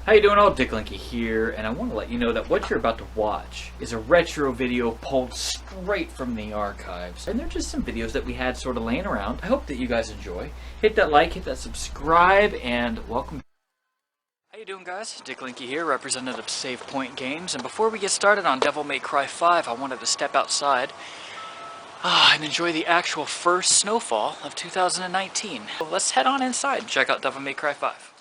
How you doing all? Dick Linky here, and I want to let you know that what you're about to watch is a retro video pulled straight from the archives. And they're just some videos that we had sort of laying around. I hope that you guys enjoy. Hit that like, hit that subscribe, and welcome. How you doing, guys? Dick Linky here, representative of Save Point Games. And before we get started on Devil May Cry 5, I wanted to step outside and enjoy the actual first snowfall of 2019. So let's head on inside and check out Devil May Cry 5.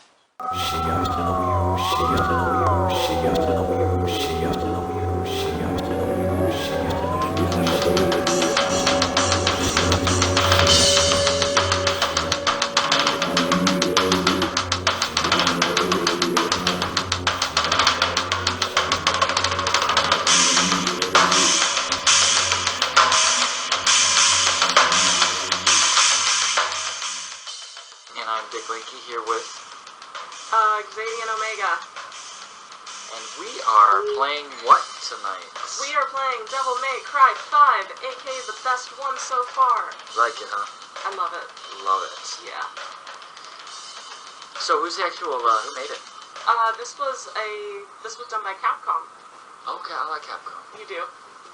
And I'm Dick Linky here with Xavier Omega. And we are playing what tonight? We are playing Devil May Cry 5, aka the best one so far. Like it, huh? I love it. Love it. Yeah. So who's the actual, who made it? This was done by Capcom. Okay, I like Capcom. You do.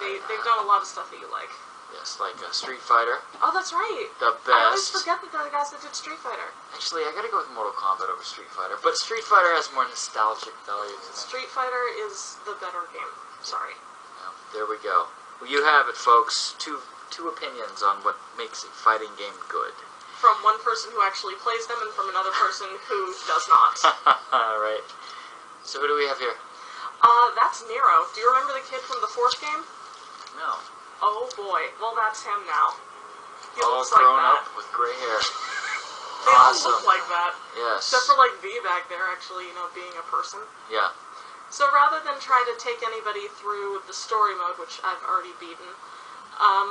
They've done a lot of stuff that you like. Yes, like Street Fighter. Oh, that's right. The best. I always forget that they're the guys that did Street Fighter. Actually, I gotta go with Mortal Kombat over Street Fighter, but Street Fighter has more nostalgic value to me. Street Fighter is the better game. Sorry. Yeah, there we go. Well, you have it, folks. Two opinions on what makes a fighting game good. From one person who actually plays them and from another person who does not. Right. So who do we have here? That's Nero. Do you remember the kid from the fourth game? No. Oh boy. Well, that's him now. He All looks like grown that. up with gray hair. They all Awesome. look like that. Yes. Except for like V back there actually, being a person. Yeah. So rather than try to take anybody through the story mode, which I've already beaten,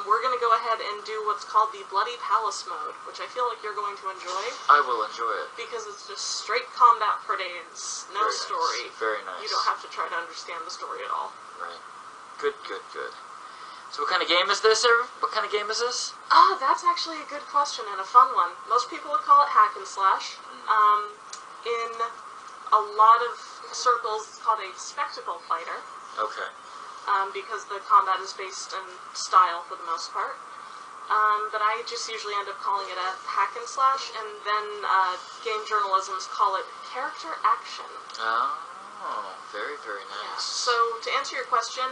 we're going to go ahead and do what's called the Bloody Palace mode, which I feel like you're going to enjoy. I will enjoy it. Because it's just straight combat for days, no Very story. Nice. Very nice. You don't have to try to understand the story at all. Right. Good, good, good. So what kind of game is this, What kind of game is this? That's actually a good question and a fun one. Most people would call it hack and slash. In a lot of circles, it's called a spectacle fighter. Okay. Because the combat is based in style for the most part. But I just usually end up calling it a hack and slash, and then game journalisms call it character action. Oh, very, very nice. Yeah. So, to answer your question,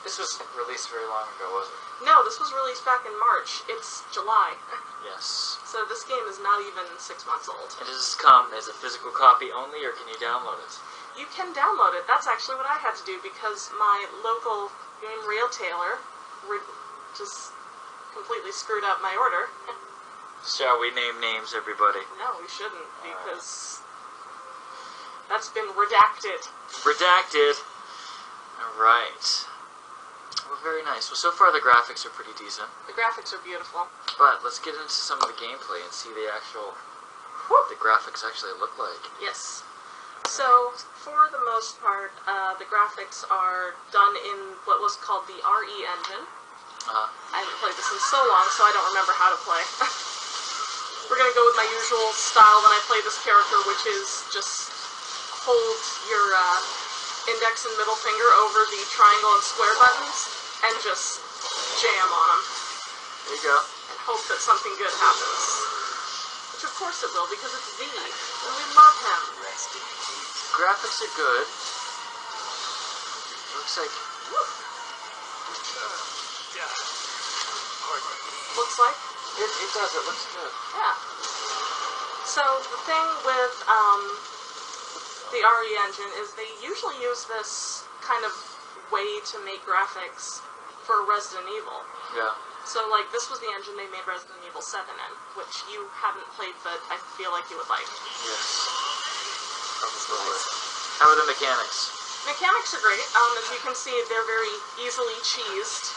This was released very long ago, wasn't it? No, this was released back in March. It's July. Yes. So this game is not even 6 months old. And does this come as a physical copy only, or can you download it? You can download it. That's actually what I had to do because my local game retailer just completely screwed up my order. Shall we name names, everybody? No, we shouldn't because that's been redacted. Redacted. Alright. Well, very nice. Well, so far the graphics are pretty decent. The graphics are beautiful. But let's get into some of the gameplay and see the actual... what the graphics actually look like. Yes. So, for the most part, the graphics are done in what was called the RE engine. I haven't played this in so long, so I don't remember how to play. We're going to go with my usual style when I play this character, which is just hold your index and middle finger over the triangle and square buttons and just jam on them. There you go. And hope that something good happens. Which of course it will, because it's V, and we love him. Graphics are good. Looks like... Looks like? It does, it looks good. Yeah. So, the thing with the RE engine is they usually use this kind of way to make graphics for Resident Evil. Yeah. So, like, this was the engine they made Resident Evil 7 in, which you haven't played, but I feel like you would like. Yes. Absolutely. How are the mechanics? Mechanics are great. As you can see, they're very easily cheesed.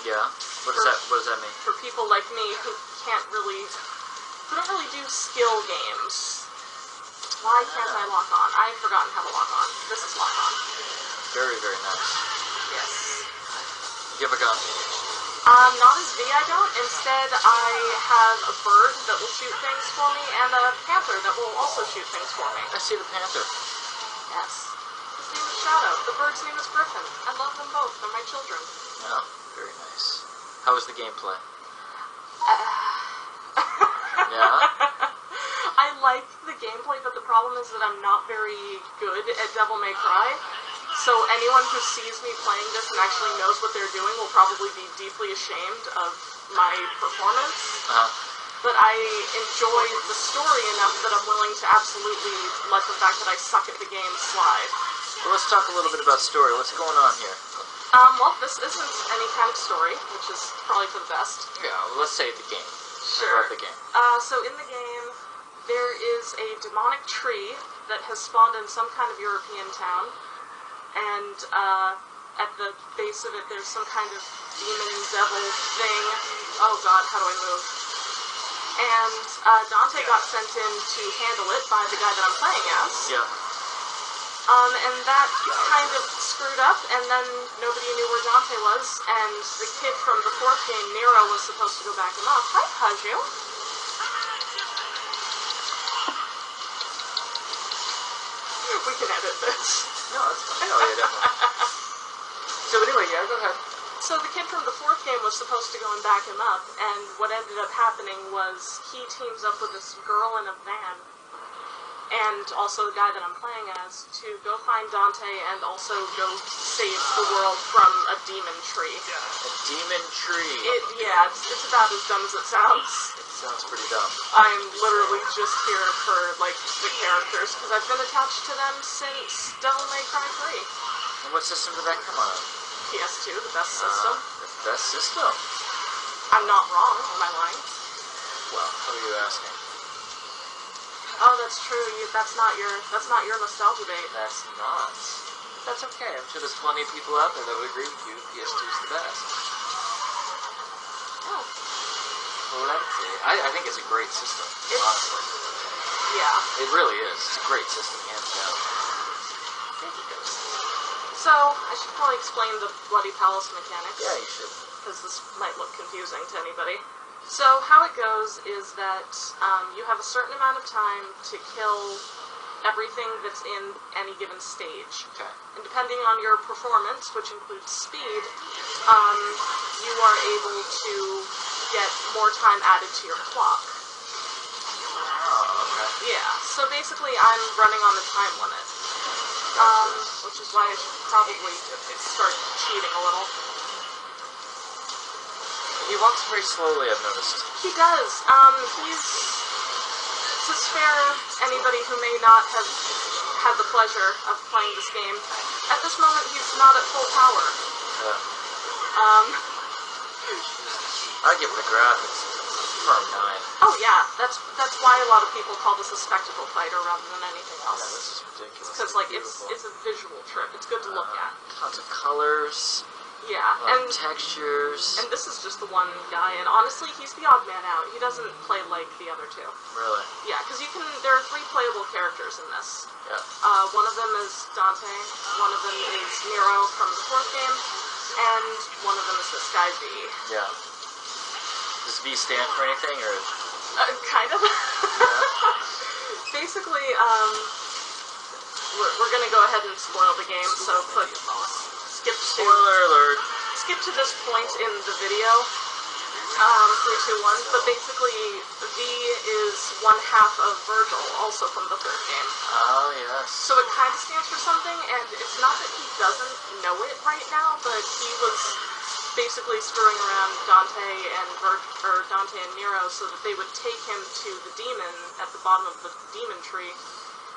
Yeah. What does that mean? For people like me who don't really do skill games. Why can't I lock on? I've forgotten how to lock on. This is lock on. Very, very nice. Yes. Give a gun. Not as V, I don't. Instead, I have a bird that will shoot things for me, and a panther that will also shoot things for me. I see the panther. Yes. His name is Shadow. The bird's name is Griffin. I love them both. They're my children. Oh, very nice. How was the gameplay? Yeah? I like the gameplay, but the problem is that I'm not very good at Devil May Cry. So anyone who sees me playing this and actually knows what they're doing will probably be deeply ashamed of my performance. But I enjoy the story enough that I'm willing to absolutely let the fact that I suck at the game slide. Well, let's talk a little bit about story. What's going on here? Well, this isn't any kind of story, which is probably for the best. Yeah, well, let's say the game. Sure. I love the game. So in the game, there is a demonic tree that has spawned in some kind of European town, and at the base of it, there's some kind of demon devil thing. Oh god, how do I move? And Dante got sent in to handle it by the guy that I'm playing as. Yeah. And that kind of screwed up, and then nobody knew where Dante was, and the kid from the fourth game, Nero, was supposed to go back him up. Hi, Kaju. We can edit this. No, that's fine. Oh, yeah, definitely. So anyway, yeah, go ahead. So the kid from the fourth game was supposed to go and back him up, and what ended up happening was he teams up with this girl in a van, and also the guy that I'm playing as, to go find Dante and also go save the world from a demon tree. A demon tree. Yeah, it's about as dumb as it sounds. It sounds pretty dumb. I'm literally just here for, like, the characters, because I've been attached to them since Devil May Cry 3. And what system did that come on? PS2, the best system. The best system. I'm not wrong, am I lying? Well, how are you asking? Oh, that's true. That's not your nostalgia bait. That's not. That's okay. I'm sure there's plenty of people out there that would agree with you. PS2 is the best. Oh. Plenty. I think it's a great system, honestly. Yeah. It really is. It's a great system, hands down. So, I should probably explain the Bloody Palace mechanics. Yeah, you should. Because this might look confusing to anybody. So, how it goes is that you have a certain amount of time to kill everything that's in any given stage. Okay. And depending on your performance, which includes speed, you are able to get more time added to your clock. Oh, okay. Yeah, so basically I'm running on the time limit. Which is why I should probably start cheating a little. He walks very slowly, I've noticed. He does. To spare anybody who may not have had the pleasure of playing this game, at this moment he's not at full power. I give it the graphics. Firm 9. Oh yeah, that's why a lot of people call this a spectacle fighter rather than anything Yeah, else. this is ridiculous. Because like it's a visual trip. It's good to look at. Tons of colors. Yeah, A lot and of textures. and this is just the one guy, and honestly, he's the odd man out. He doesn't play like the other two. Really? Yeah, because there are 3 playable characters in this. Yeah. One of them is Dante, one of them is Nero from the 4th game, and one of them is this guy V. Yeah. Does V stand for anything, or? Kind of. Basically, we're gonna go ahead and spoil the game, so Spoiler alert. skip to this point in the video. 3, 2, 1. But basically, V is one half of Virgil, also from the 3rd game. Oh, yes. So it kind of stands for something, and it's not that he doesn't know it right now, but he was basically screwing around Dante and Nero so that they would take him to the demon at the bottom of the demon tree,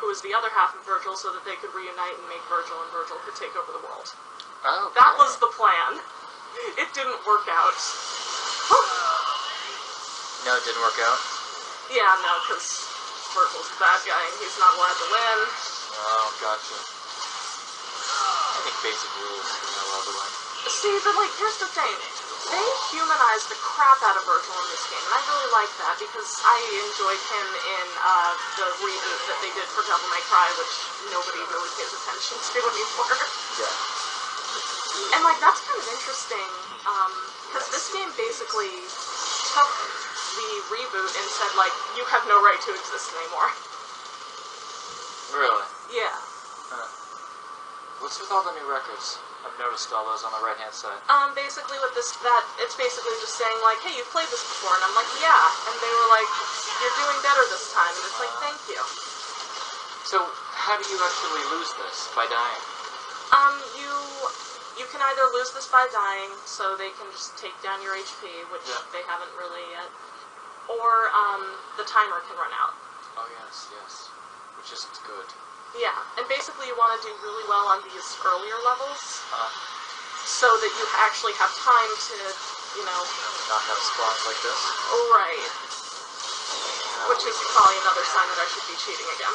who is the other half of Virgil, so that they could reunite and make Virgil, and Virgil could take over the world. Okay. That was the plan. It didn't work out. No, it didn't work out? Yeah, no, because Virgil's the bad guy and he's not allowed to win. Oh, gotcha. I think basic rules are not allowed to win. See, but like, here's the thing. They humanized the crap out of Virgil in this game, and I really like that because I enjoyed him in the reboot that they did for Devil May Cry, which nobody really pays attention to anymore. Yeah. And, like, that's kind of interesting, because this game basically took the reboot and said, like, you have no right to exist anymore. Really? Yeah. Huh. What's with all the new records? I've noticed all those on the right-hand side. Basically with this, it's basically just saying, like, hey, you've played this before, and I'm like, yeah. And they were like, you're doing better this time, and it's like, thank you. So, how do you actually lose this? By dying? You can either lose this by dying, so they can just take down your HP, which they haven't really yet, or, the timer can run out. Oh, yes, yes. Which isn't good. Yeah, and basically you want to do really well on these earlier levels, so that you actually have time to, you know... Not have spawns like this? Right. Which is probably another sign that I should be cheating again.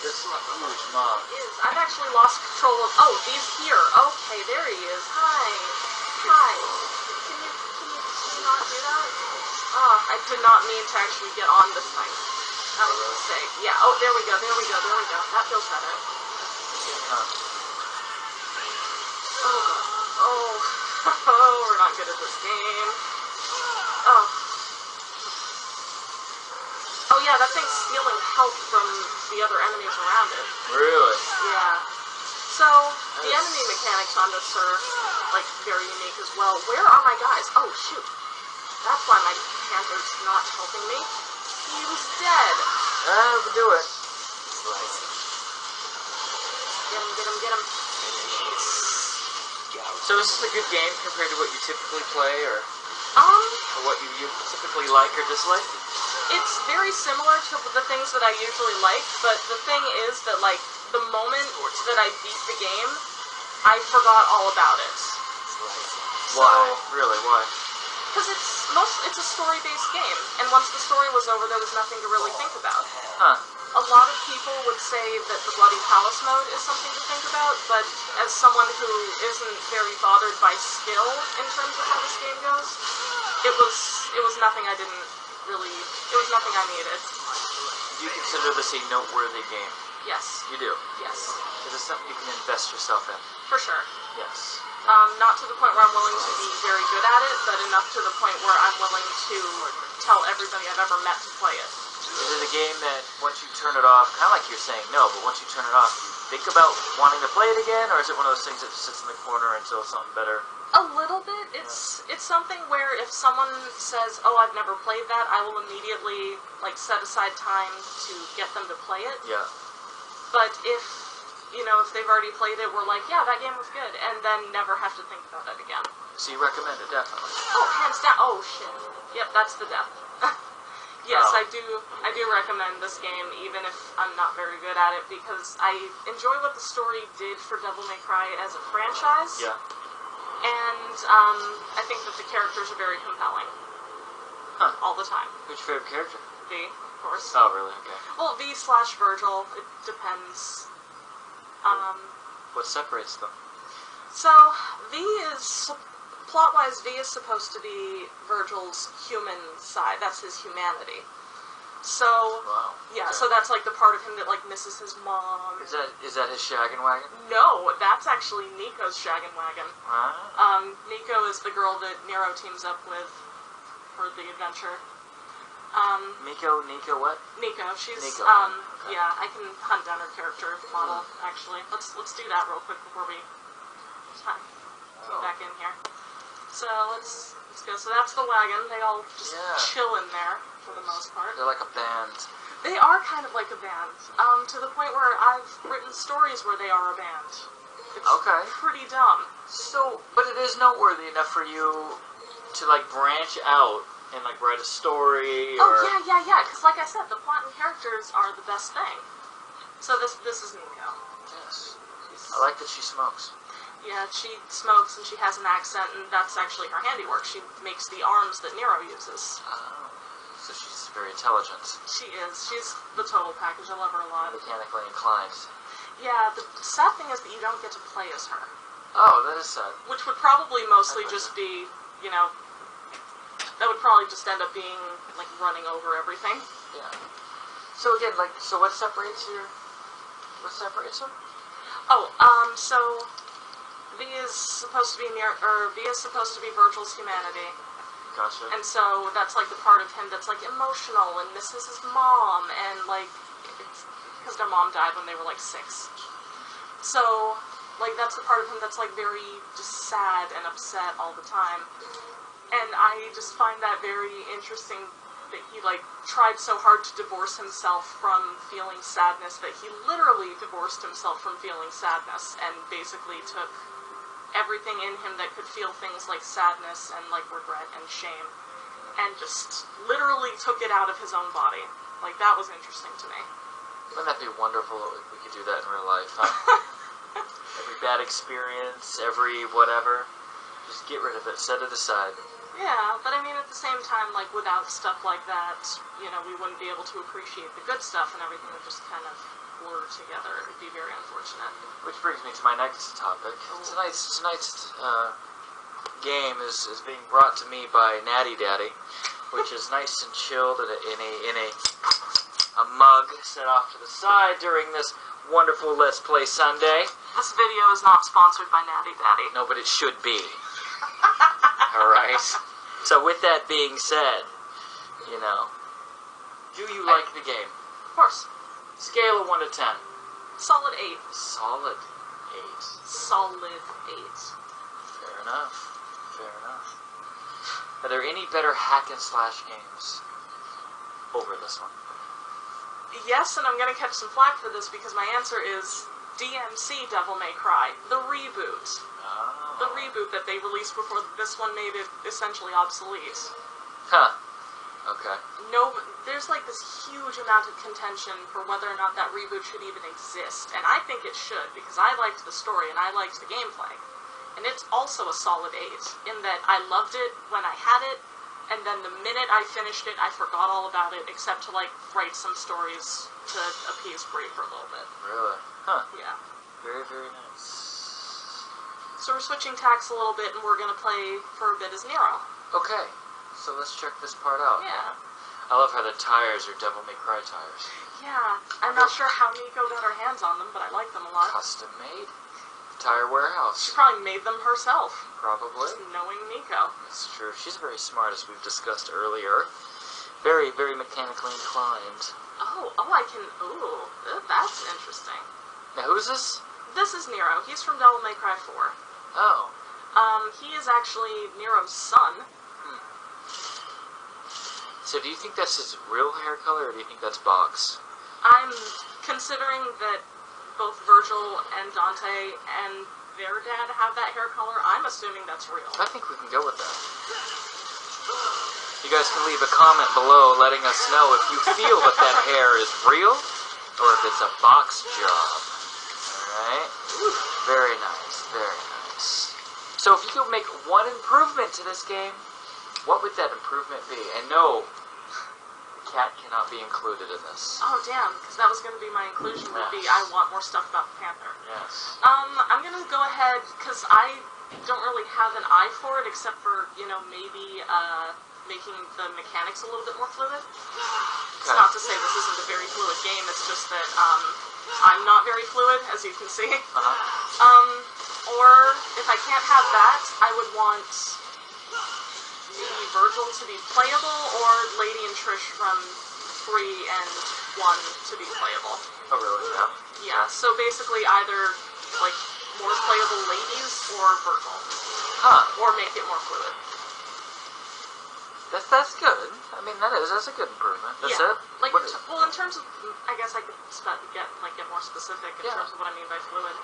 This is a huge mob. I've actually lost control of... Oh, he's here. Okay, there he is. Hi. Hi. Can you not do that? Oh, I did not mean to actually get on this thing. That was a mistake. Yeah, oh, there we go. That feels better. Oh, we're not good at this game. Oh yeah, that thing's stealing health from the other enemies around it. Really? Yeah. So, the enemy mechanics on this are, like, very unique as well. Where are my guys? Oh, shoot. That's why my panther's not helping me. He was dead. We can do it. Get him. So is this a good game compared to what you typically play, or what you typically like or dislike? It's very similar to the things that I usually like, but the thing is that, like, the moment that I beat the game, I forgot all about it. Why? Really, why? Because it's a story-based game, and once the story was over, there was nothing to really think about. Huh. A lot of people would say that the Bloody Palace mode is something to think about, but as someone who isn't very bothered by skill in terms of how this game goes, it was nothing I didn't really... It was nothing I needed. Do you consider this a noteworthy game? Yes. You do? Yes. Is it something you can invest yourself in? For sure. Yes. Not to the point where I'm willing to be very good at it, but enough to the point where I'm willing to tell everybody I've ever met to play it. Is it a game that once you turn it off, kind of like you're saying no, but once you turn it off, you think about wanting to play it again, or is it one of those things that just sits in the corner until something better? A little bit. It's something where if someone says, oh, I've never played that, I will immediately, like, set aside time to get them to play it. Yeah. But if they've already played it, we're like, yeah, that game was good, and then never have to think about it again. So you recommend it, definitely? Oh, hands down. Oh, shit. Yep, that's the death. Yes, Oh. I do recommend this game, even if I'm not very good at it, because I enjoy what the story did for Devil May Cry as a franchise. Yeah. And I think that the characters are very compelling. Huh. All the time. Who's your favorite character? V, of course. Oh, really? Okay. Well, V/Virgil. It depends. What separates them? So, plot-wise, V is supposed to be Virgil's human side. That's his humanity. So, Wow. yeah, Okay. so that's, like, the part of him that, like, misses his mom. Is that his shaggin' wagon? No, that's actually Nico's shaggin' wagon. Ah. Nico is the girl that Nero teams up with for the adventure. Nico what? Nico, she's, Nico, okay. yeah, I can hunt down her character model, actually. Let's do that real quick before we get back in here. So, let's go. So that's the wagon. They all just chill in there, for the most part. They're like a band. They are kind of like a band, to the point where I've written stories where they are a band. It's Okay. pretty dumb. So, but it is noteworthy enough for you to, like, branch out and, like, write a story, or... Oh, yeah, because like I said, the plot and characters are the best thing. So this is Nico. Yes. I like that she smokes. Yeah, she smokes and she has an accent, and that's actually her handiwork. She makes the arms that Nero uses. Oh. So she's very intelligent. She is. She's the total package. I love her a lot. Mechanically inclined. Yeah, the sad thing is that you don't get to play as her. Oh, that is sad. Which would probably mostly just be, that would probably just end up being, like, running over everything. Yeah. So again, like, what separates them? Oh, so V is supposed to be Virgil's humanity. Gotcha. And so that's like the part of him that's like emotional and misses his mom, and like, because their mom died when they were like 6. So, like, that's the part of him that's like very just sad and upset all the time. And I just find that very interesting that he like tried so hard to divorce himself from feeling sadness that he literally divorced himself from feeling sadness and basically took everything in him that could feel things like sadness and like regret and shame and just literally took it out of his own body. Like, that was interesting to me. Wouldn't that be wonderful if we could do that in real life, huh? Every bad experience, every whatever, just get rid of it, set it aside. Yeah, but I mean, at the same time, like, without stuff like that, you know, we wouldn't be able to appreciate the good stuff, and everything would just kind of blur together. It would be very unfortunate. Which brings me to my next topic. Tonight's game is being brought to me by Natty Daddy, which is nice and chilled in a mug set off to the side during this wonderful Let's Play Sunday. This video is not sponsored by Natty Daddy. No, but it should be. Alright? So with that being said, you know, do you like the game? Of course. Scale of 1 to 10. Solid 8. Solid 8. Solid 8. Fair enough. Fair enough. Are there any better hack and slash games over this one? Yes, and I'm going to catch some flack for this because my answer is DMC Devil May Cry, the reboot. Oh. The reboot that they released before this one made it essentially obsolete. Huh. Okay. No, there's like this huge amount of contention for whether or not that reboot should even exist, and I think it should because I liked the story and I liked the gameplay. And it's also a solid 8 in that I loved it when I had it, and then the minute I finished it, I forgot all about it except to like write some stories to appease Bree for a little bit. Really? Huh. Yeah. Very, very nice. So we're switching tacks a little bit, and we're going to play for a bit as Nero. Okay, so let's check this part out. Yeah. I love how the tires are Devil May Cry tires. Yeah, I'm not sure how Nico got her hands on them, but I like them a lot. Custom made. Tire warehouse. She probably made them herself. Probably. Just knowing Nico. That's true. She's very smart, as we've discussed earlier. Very, very mechanically inclined. Ooh, that's interesting. Now, who's this? This is Nero. He's from Devil May Cry 4. Oh. He is actually Nero's son. So do you think that's his real hair color, or do you think that's Boggs? I'm considering that both Virgil and Dante and their dad have that hair color. I'm assuming that's real. I think we can go with that. You guys can leave a comment below letting us know if you feel that that hair is real, or if it's a box job. Alright? Very nice, very nice. So if you could make one improvement to this game, what would that improvement be? And no, the cat cannot be included in this. Oh, damn, because that was going to be my inclusion, would be I want more stuff about the Panther. Yes. I'm going to go ahead, because I don't really have an eye for it, except for, you know, maybe making the mechanics a little bit more fluid. It's not to say this isn't a very fluid game, it's just that I'm not very fluid, as you can see. Or, if I can't have that, I would want maybe Virgil to be playable, or Lady and Trish from 3 and 1 to be playable. Oh, really? Yeah? Yeah, so basically either, like, more playable ladies or Virgil. Huh. Or make it more fluid. That's good. I mean, that's a good improvement. That's Yeah. it? Like, What- well, in terms of, I guess I could get more specific in terms of what I mean by fluid.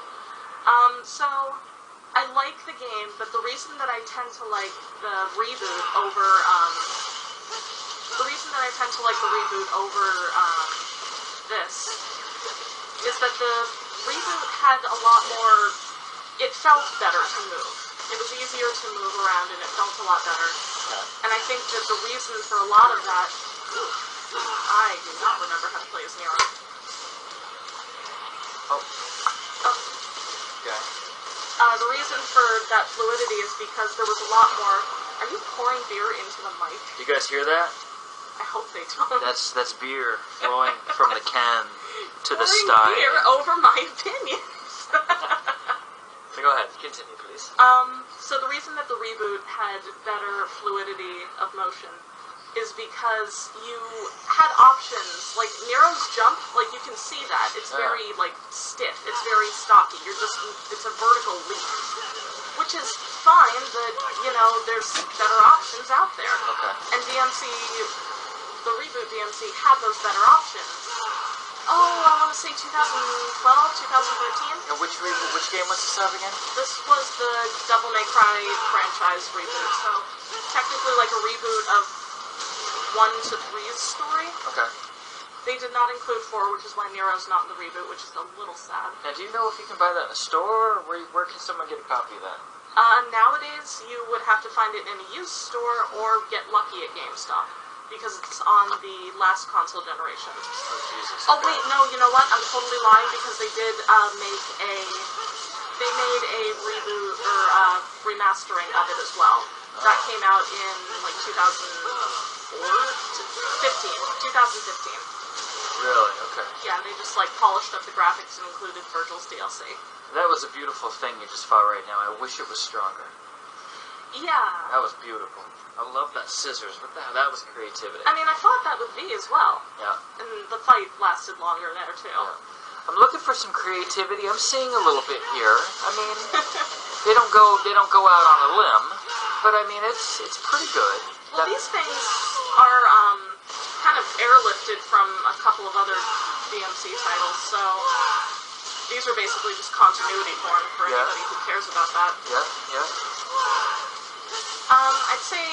So, I like the game, but the reason that I tend to like the reboot over, this is that the reboot had a lot more, it felt better to move. It was easier to move around and it felt a lot better. And I think that the reason for a lot of that, I do not remember how to play as Nero. Okay. The reason for that fluidity is because there was a lot more. Are you pouring beer into the mic? You guys hear that? I hope they don't. That's beer flowing from the can to the Pouring stein. beer over my opinions. So go ahead, continue, please. So the reason that the reboot had better fluidity of motion is because you had options. Like, Nero's jump, like, you can see that. It's very, like, stiff. It's very stocky. It's a vertical leap. Which is fine, but, you know, there's better options out there. Okay. And DMC, the reboot DMC, had those better options. Oh, I want to say 2012, 2013? And which game was this of again? This was the Devil May Cry franchise reboot, so technically like a reboot of 1 to 3's story. Okay. They did not include 4, which is why Nero's not in the reboot, which is a little sad. Now, do you know if you can buy that in a store, or where can someone get a copy of that? Nowadays, you would have to find it in a used store or get lucky at GameStop, because it's on the last console generation. Oh, Jesus. Oh, wait, no, you know what? I'm totally lying, because they did they made a reboot or remastering of it as well. That came out in, like, 2015. Really? Okay. Yeah, they just, like, polished up the graphics and included Virgil's DLC. That was a beautiful thing you just fought right now. I wish it was stronger. Yeah. That was beautiful. I love that scissors. What the hell? That was creativity. I mean, I fought that with V as well. Yeah. And the fight lasted longer there, too. Yeah. I'm looking for some creativity. I'm seeing a little bit here. I mean, they don't go out on a limb, but I mean, it's pretty good. Well, these things are kind of airlifted from a couple of other DMC titles, so these are basically just continuity form for anybody who cares about that. Yeah, yeah. I'd say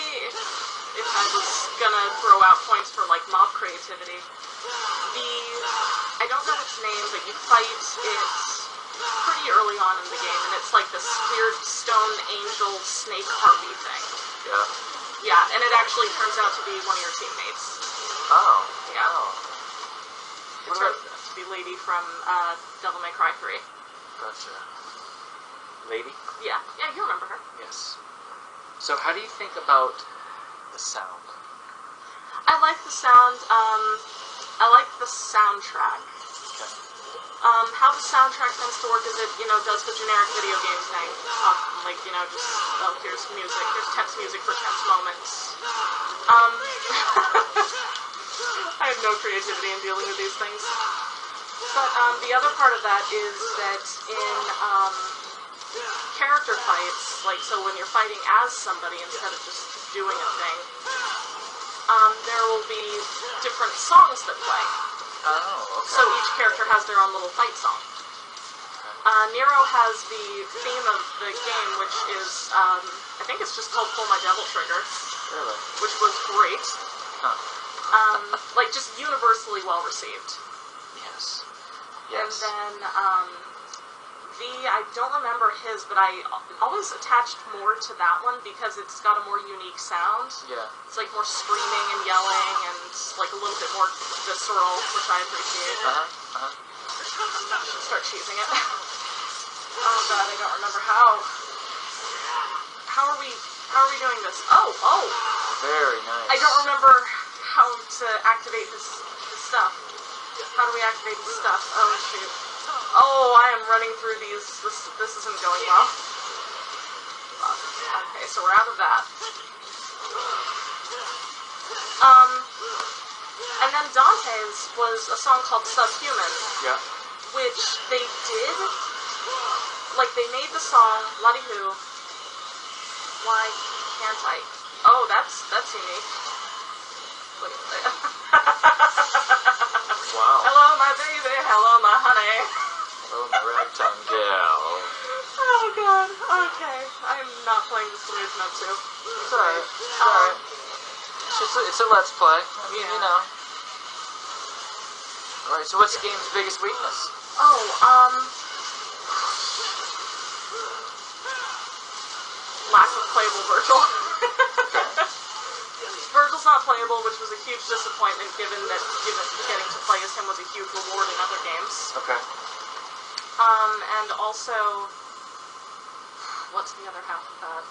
if I was gonna throw out points for like mob creativity, I don't know its name, but you fight it pretty early on in the game, and it's like this weird stone angel snake harpy thing. Yeah. Yeah, and it actually turns out to be one of your teammates. Oh. Yeah. Oh. It turns out to be Lady from Devil May Cry 3. Gotcha. Lady? Yeah. Yeah, you remember her. Yes. So how do you think about the sound? I like the sound. I like the soundtrack. Okay. How the soundtrack tends to work is it, does the generic video game thing. Like, just, here's music, here's tense music for tense moments. I have no creativity in dealing with these things. But, the other part of that is that in, character fights, like, so when you're fighting as somebody instead of just doing a thing, there will be different songs that play. Oh, okay. So each character has their own little fight song. Nero has the theme of the game, which is, I think it's just called Pull My Devil Trigger. Really? Which was great. Huh. Like, just universally well received. Yes. Yes. And then, I don't remember his, but I always attached more to that one because it's got a more unique sound. Yeah. It's like more screaming and yelling and like a little bit more visceral, which I appreciate. I should start cheesing it. Oh god, I don't remember how. How are we doing this? Oh! Very nice. I don't remember how to activate this stuff. How do we activate this stuff? Oh shoot. Oh, I am running through these. This isn't going well. Okay, so we're out of that. And then Dante's was a song called Subhuman. Yeah. Which they did. Like, they made the song, Bloody-hoo. Why can't I? Oh, that's unique. Wait. Wow. Hello, my baby. Hello, my honey. Oh, my ragtime gal. Oh god. Okay. I'm not playing the smooth note too. It's alright. It's alright. It's a let's play. I mean, Alright, so what's the game's biggest weakness? Lack of playable Virgil. Virgil's not playable, which was a huge disappointment given that getting to play as him was a huge reward in other games. Okay. And also, what's the other half of that?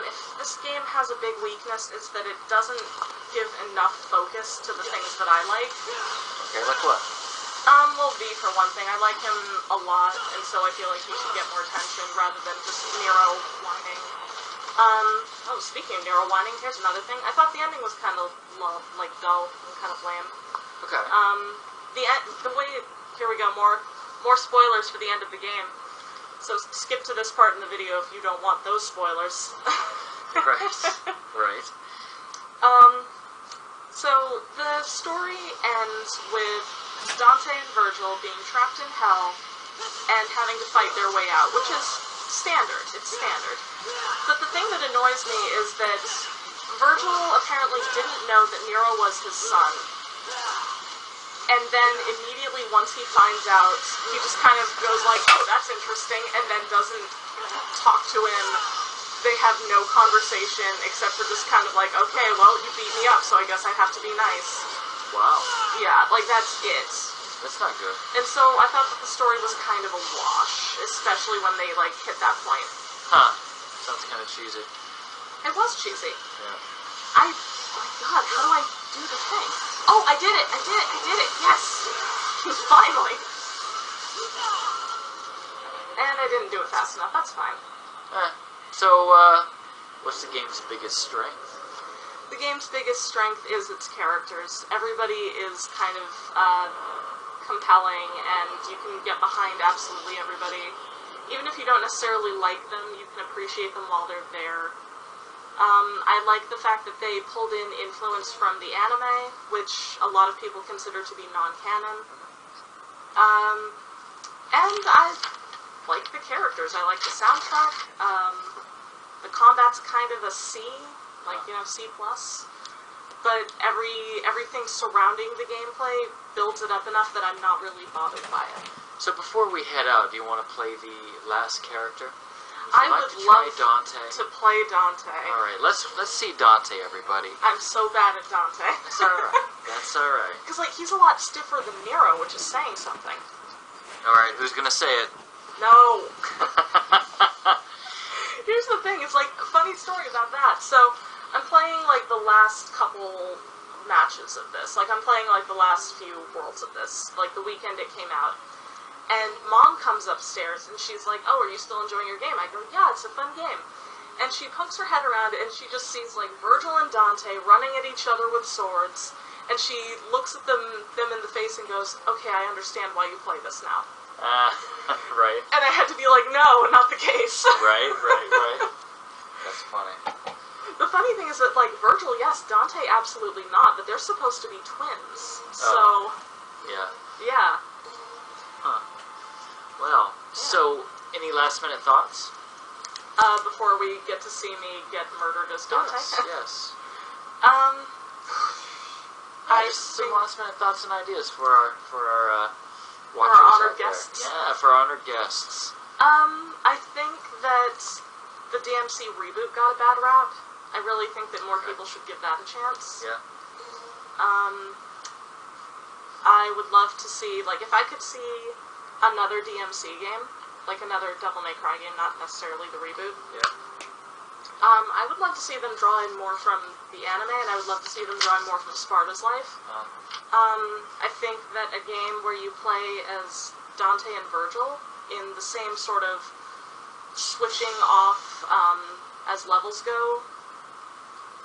If this game has a big weakness, it's that it doesn't give enough focus to the things that I like. Okay, like what? Well, V for one thing. I like him a lot, and so I feel like he should get more attention rather than just Nero whining. Oh, speaking of Nero whining, here's another thing. I thought the ending was kind of, like, dull and kind of lame. Okay. The way, here we go, more spoilers for the end of the game. So skip to this part in the video if you don't want those spoilers. Right. So the story ends with Dante and Virgil being trapped in hell and having to fight their way out, which is standard. It's standard. But the thing that annoys me is that Virgil apparently didn't know that Nero was his son. And then immediately once he finds out, he just kind of goes like, oh, that's interesting, and then doesn't talk to him. They have no conversation except for just kind of like, okay, well, you beat me up, so I guess I have to be nice. Wow. Yeah, like that's it. That's not good. And so I thought that the story was kind of a wash, especially when they like hit that point. Huh. Sounds kind of cheesy. It was cheesy. Yeah. Oh my god, how do I do the thing? Oh, I did it! Yes! Finally! And I didn't do it fast enough, that's fine. So, what's the game's biggest strength? The game's biggest strength is its characters. Everybody is kind of, compelling, and you can get behind absolutely everybody. Even if you don't necessarily like them, you can appreciate them while they're there. I like the fact that they pulled in influence from the anime, which a lot of people consider to be non-canon. And I like the characters. I like the soundtrack. The combat's kind of a C, like, you know, C+. But everything surrounding the gameplay builds it up enough that I'm not really bothered by it. So before we head out, do you want to play the last character? I would love Dante. to play Dante. Alright, let's see Dante, everybody. I'm so bad at Dante. That's alright. That's alright. Because, like, he's a lot stiffer than Nero, which is saying something. Alright, who's gonna say it? No. Here's the thing, it's like a funny story about that. So, I'm playing, like, the last couple matches of this. Like, I'm playing, like, the last few worlds of this. Like, the weekend it came out. And Mom comes upstairs, and she's like, oh, are you still enjoying your game? I go, yeah, it's a fun game. And she pokes her head around, and she just sees, like, Virgil and Dante running at each other with swords. And she looks at them in the face and goes, okay, I understand why you play this now. Right. And I had to be like, no, not the case. Right. That's funny. The funny thing is that, like, Virgil, yes, Dante, absolutely not, but they're supposed to be twins. So, yeah. Huh. Well, so, any last-minute thoughts? Before we get to see me get murdered as Dante? Yes. Some last-minute thoughts and ideas for our watchers. For our honored guests? Yeah, for our honored guests. I think that the DMC reboot got a bad rap. I really think that more people should give that a chance. Yeah. I would love to see, like, if I could see another DMC game, like another Devil May Cry game, not necessarily the reboot. Yeah. I would love to see them draw in more from the anime, and I would love to see them draw in more from Sparta's life. I think that a game where you play as Dante and Virgil in the same sort of switching off as levels go.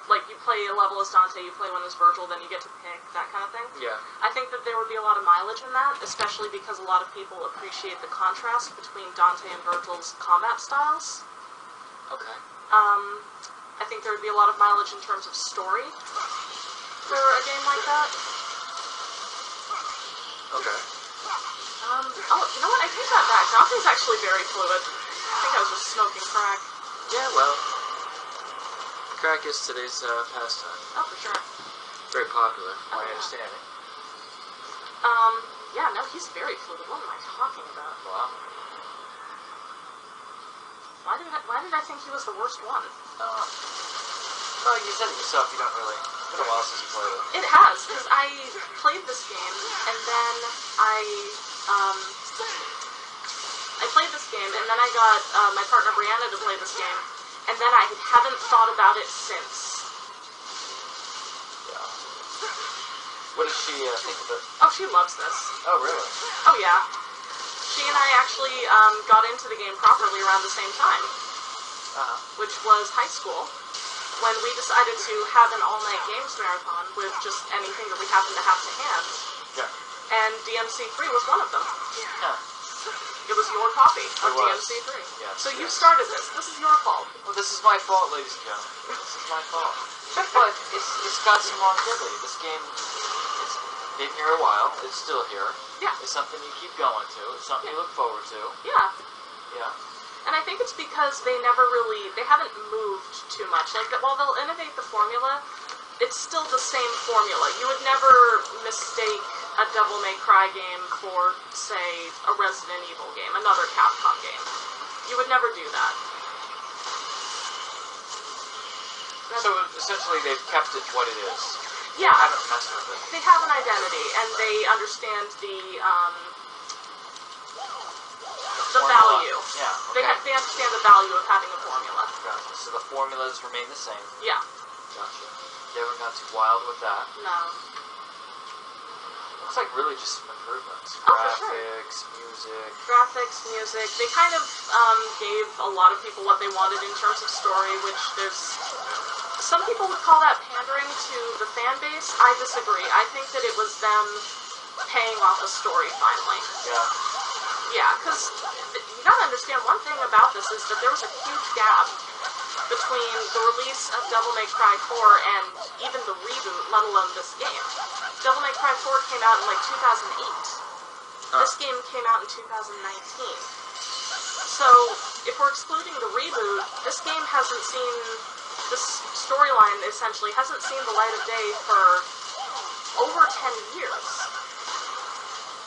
Like, you play a level as Dante, you play one as Virgil, then you get to pick, that kind of thing. Yeah. I think that there would be a lot of mileage in that, especially because a lot of people appreciate the contrast between Dante and Virgil's combat styles. Okay. I think there would be a lot of mileage in terms of story for a game like that. Okay. Oh, you know what? I take that back. Dante's actually very fluid. I think I was just smoking crack. Yeah, well, crack is today's pastime. Oh, for sure. Very popular, my understanding. Yeah, no, he's very fluid. What am I talking about? Wow. Why did I think he was the worst one? Well, you said it yourself, you don't really... It's been a while since you played it. It has, because I played this game, and then I played this game, and then I got my partner Brianna to play this game, and then I haven't thought about it since. Yeah. What does she think of it? Oh, she loves this. Oh, really? Oh, yeah. She and I actually got into the game properly around the same time, which was high school, when we decided to have an all-night games marathon with just anything that we happened to have to hand. Yeah. And DMC 3 was one of them. Huh. It was your copy of It was. DMC 3. Yes, So you yes. started this. This is your fault. Well, this is my fault, ladies and gentlemen. This is my fault. But it's got some longevity. This game, it's been here a while. It's still here. Yeah. It's something you keep going to. It's something you look forward to. Yeah. Yeah. And I think it's because they haven't moved too much. Like, while they'll innovate the formula, it's still the same formula. You would never mistake a Devil May Cry game for, say, a Resident Evil game, another Capcom game. You would never do that. So essentially, they've kept it what it is. Yeah. They haven't messed with it. They have an identity, and they understand the value. Yeah. They Okay. understand the value of having a formula. Gotcha. So the formulas remain the same. Yeah. Gotcha. They haven't got too wild with that. No. Looks like really just some improvements. Oh, for sure. Graphics, music. Graphics, music. They kind of gave a lot of people what they wanted in terms of story, which some people would call that pandering to the fan base. I disagree. I think that it was them paying off a story finally. Yeah. Yeah, because you gotta understand one thing about this is that there was a huge gap between the release of Devil May Cry 4 and even the reboot, let alone this game. Devil May Cry 4 came out in like 2008. This game came out in 2019. So, if we're excluding the reboot, this storyline essentially hasn't seen the light of day for over 10 years.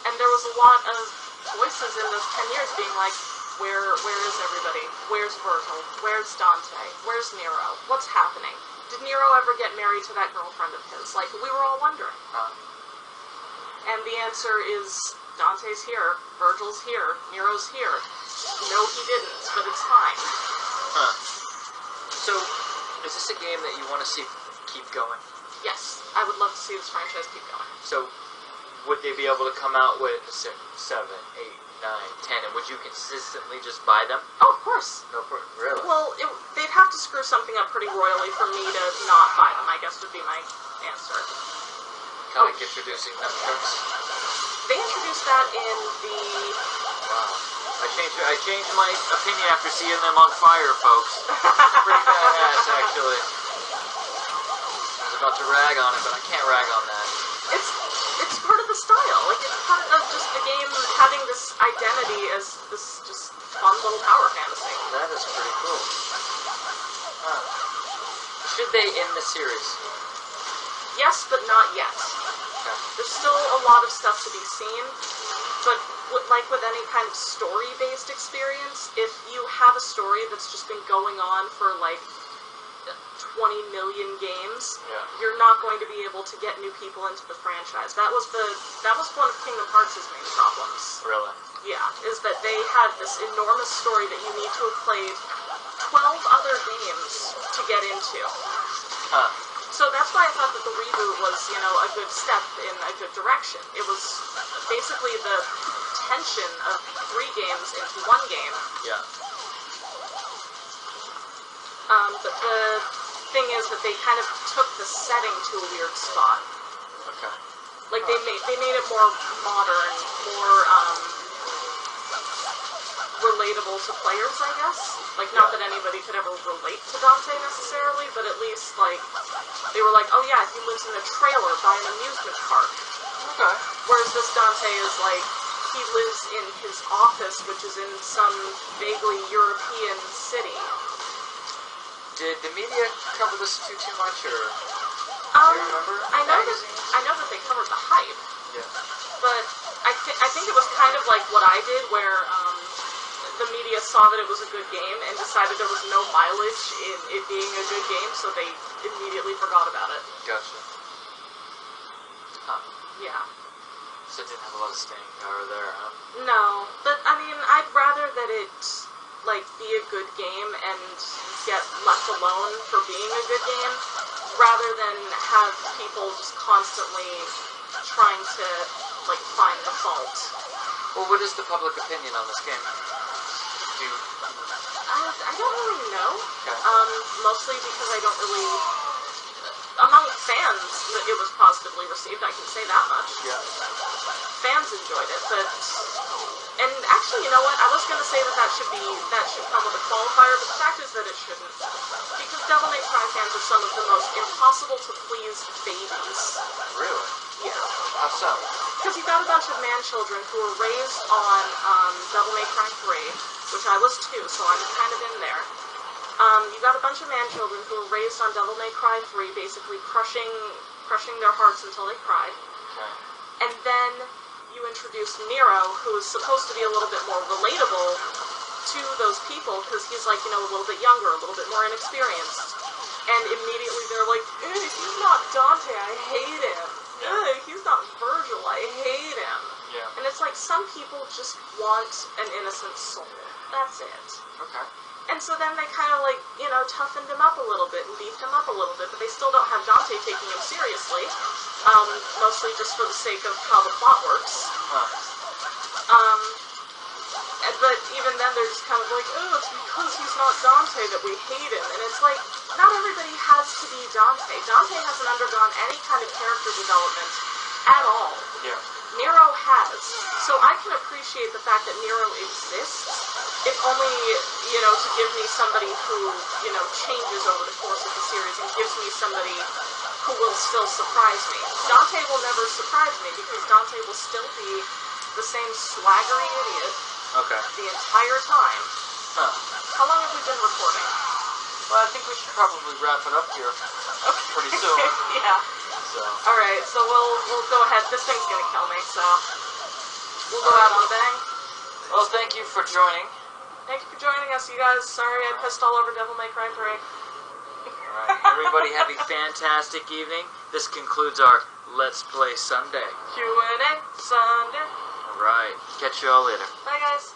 And there was a lot of voices in those 10 years being like, where is everybody? Where's Virgil? Where's Dante? Where's Nero? What's happening? Did Nero ever get married to that girlfriend of his? Like, we were all wondering. And the answer is, Dante's here, Virgil's here, Nero's here. No, he didn't, but it's fine. Huh. So, is this a game that you want to see keep going? Yes, I would love to see this franchise keep going. So, would they be able to come out with 6, 7, 8, 9, 10, and would you consistently just buy them? Oh, of course. No, really? Well, they'd have to screw something up pretty royally for me to not buy them, I guess would be my answer. Kind of like introducing them first? They introduced that in the... Wow. I changed my opinion after seeing them on fire, folks. Pretty badass, actually. I was about to rag on it, but I can't rag on that. It's part of the style. Like, it's part of just the game having this identity as this just fun little power fantasy. That is pretty cool. Huh. Should they end the series? Yes, but not yet. Okay. There's still a lot of stuff to be seen, but like with any kind of story-based experience, if you have a story that's just been going on for like 20 million games, you're not going to be able to get new people into the franchise. That was one of Kingdom Hearts' main problems. Really? Yeah, is that they had this enormous story that you need to have played 12 other games to get into. Huh. So that's why I thought that the reboot was, a good step in a good direction. It was basically the tension of 3 games into 1 game. Yeah. But the thing is that they kind of took the setting to a weird spot. Okay. Like, they made it more modern, more, relatable to players, I guess. Like, not that anybody could ever relate to Dante necessarily, but at least, like, they were like, oh yeah, he lives in a trailer by an amusement park. Okay. Whereas this Dante is like, he lives in his office, which is in some vaguely European city. Did the media cover this too much, or do you remember? I know that they covered the hype. Yeah. But I think it was kind of like what I did, where the media saw that it was a good game and decided there was no mileage in it being a good game, so they immediately forgot about it. Gotcha. Huh. Yeah. So it didn't have a lot of staying power there, huh? No, but I mean, I'd rather that it be a good game and get left alone for being a good game, rather than have people just constantly trying to, like, find the fault. Well, what is the public opinion on this game? I don't really know. Okay. Mostly because I don't really... Among fans, it was positively received, I can say that much. Yeah. Fans enjoyed it, but... And actually, you know what? I was going to say that should come with a qualifier, but the fact is that it shouldn't. Because Devil May Cry fans are some of the most impossible to please babies. Really? Yeah. How so? Because you've got a bunch of man-children who were raised on Devil May Cry 3, which I was too, so I'm kind of in there. You got a bunch of man-children who were raised on Devil May Cry 3, basically crushing their hearts until they cried. Okay. And then you introduce Nero, who is supposed to be a little bit more relatable to those people, because he's like, you know, a little bit younger, a little bit more inexperienced. And immediately they're like, he's not Dante, I hate him. He's not Virgil, I hate him. Yeah. And it's like, some people just want an innocent soul. That's it. Okay. And so then they kind of like, you know, toughened him up a little bit and beefed him up a little bit, but they still don't have Dante taking him seriously, mostly just for the sake of how the plot works. But even then they're just kind of like, oh, it's because he's not Dante that we hate him. And it's like, not everybody has to be Dante. Dante hasn't undergone any kind of character development at all. Yeah. Nero has. So I can appreciate the fact that Nero exists, if only, you know, to give me somebody who, you know, changes over the course of the series and gives me somebody who will still surprise me. Dante will never surprise me because Dante will still be the same swaggery idiot the entire time. Huh. How long have we been recording? Well, I think we should probably wrap it up here pretty soon. Yeah. So. Alright, so we'll go ahead. This thing's gonna kill me, so we'll go out on a bang. Well, thank you for joining. Thank you for joining us, you guys. Sorry I pissed all over Devil May Cry 3. Alright, everybody have a fantastic evening. This concludes our Let's Play Sunday. Q&A Sunday. Alright, catch you all later. Bye, guys.